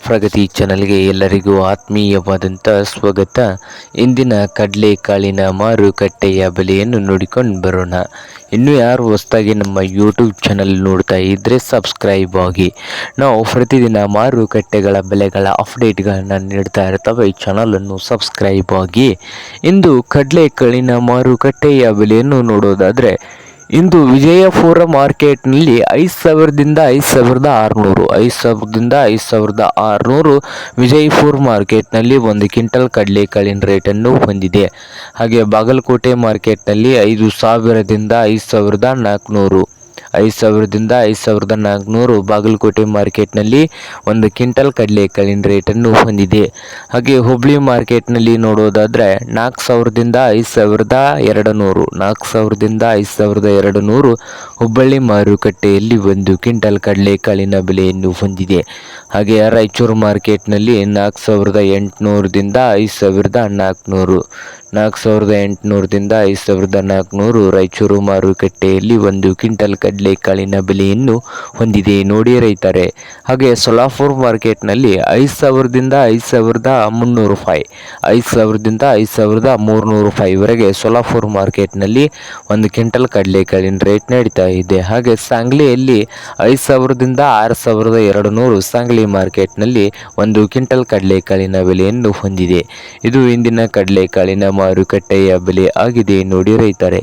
ಪ್ರಗತಿ ಚಾನಲ್ಗೆ ಎಲ್ಲರಿಗೂ ಆತ್ಮೀಯವಾದಂಥ ಸ್ವಾಗತ. ಇಂದಿನ ಕಡಲೆಕಾಳಿನ ಮಾರುಕಟ್ಟೆಯ ಬೆಲೆಯನ್ನು ನೋಡಿಕೊಂಡು ಬರೋಣ. ಇನ್ನು ಯಾರು ಹೊಸದಾಗಿ ನಮ್ಮ ಯೂಟ್ಯೂಬ್ ಚಾನಲ್ ನೋಡ್ತಾ ಇದ್ದರೆ ಸಬ್ಸ್ಕ್ರೈಬ್ ಆಗಿ. ನಾವು ಪ್ರತಿದಿನ ಮಾರುಕಟ್ಟೆಗಳ ಬೆಲೆಗಳ ಅಪ್ಡೇಟ್ಗಳನ್ನು ನೀಡ್ತಾ ಇರ್ತವೆ. ಈ ಚಾನಲನ್ನು ಸಬ್ಸ್ಕ್ರೈಬ್ ಆಗಿ. ಇಂದು ಕಡಲೆಕಾಳಿನ ಮಾರುಕಟ್ಟೆಯ ಬೆಲೆಯನ್ನು ನೋಡೋದಾದರೆ, ಇಂದು ವಿಜಯಪುರ ಮಾರ್ಕೆಟ್ನಲ್ಲಿ 5,000ದಿಂದ 5,600 5,000ದಿಂದ 5,600 ವಿಜಯಪುರ ಮಾರ್ಕೆಟ್ನಲ್ಲಿ ಒಂದು ಕ್ವಿಂಟಲ್ ಕಡಲೆಕಾಳಿನ ರೇಟನ್ನು ಹೊಂದಿದೆ. ಹಾಗೆ ಬಾಗಲಕೋಟೆ ಮಾರ್ಕೆಟ್ನಲ್ಲಿ 5,000ದಿಂದ 5,400 5,000ದಿಂದ 5,400 ಬಾಗಲಕೋಟೆ ಮಾರ್ಕೆಟ್ನಲ್ಲಿ ಒಂದು ಕ್ವಿಂಟಲ್ ಕಡಲೆಕಾಳಿನ ರೇಟನ್ನು ಹೊಂದಿದೆ. ಹಾಗೆ ಹುಬ್ಳಿ ಮಾರ್ಕೆಟ್ನಲ್ಲಿ ನೋಡೋದಾದರೆ 4,000ದಿಂದ 5,200 4,000ದಿಂದ 5,200 ಹುಬ್ಬಳ್ಳಿ ಮಾರುಕಟ್ಟೆಯಲ್ಲಿ ಒಂದು ಕ್ವಿಂಟಲ್ ಕಡಲೆಕಾಳಿನ ಬೆಲೆಯನ್ನು ಹೊಂದಿದೆ. ಹಾಗೆ ರಾಯಚೂರು ಮಾರ್ಕೆಟ್ನಲ್ಲಿ 4,800ದಿಂದ 5,400 4,800ದಿಂದ 5,400 ರಾಯಚೂರು ಮಾರುಕಟ್ಟೆಯಲ್ಲಿ ಒಂದು ಕ್ವಿಂಟಲ್ ಕಡಲೆಕಾಳಿನ ಬೆಲೆಯನ್ನು ಹೊಂದಿದೆ ನೋಡಿ ರೈತರೆ. ಹಾಗೆ ಸೊಲ್ಲಾಪುರ ಮಾರ್ಕೆಟ್ನಲ್ಲಿ 5,000ದಿಂದ 5,300 ರೂಪಾಯಿ 5,000ದಿಂದ 5,300 ರೂಪಾಯಿವರೆಗೆ ಸೊಲ್ಲಾಪುರ ಮಾರ್ಕೆಟ್ನಲ್ಲಿ ಒಂದು ಕ್ವಿಂಟಲ್ ಕಡಲೆಕಾಳಿನ ರೇಟ್ ನಡೀತಾ ಇದೆ. ಹಾಗೆ ಸಾಂಗ್ಲಿಯಲ್ಲಿ 5,000ದಿಂದ 6,200 ಸಾಂಗ್ಲಿ ಮಾರ್ಕೆಟ್ನಲ್ಲಿ ಒಂದು ಕ್ವಿಂಟಲ್ ಕಡಲೆಕಾಳಿನ ಬೆಲೆಯನ್ನು ಹೊಂದಿದೆ. ಇದು ಇಂದಿನ ಕಡಲೆಕಾಳಿನ ಮಾರುಕಟ್ಟೆಯ ಬೆಲೆ ಆಗಿದೆ ನೋಡಿ ರೈತರೆ.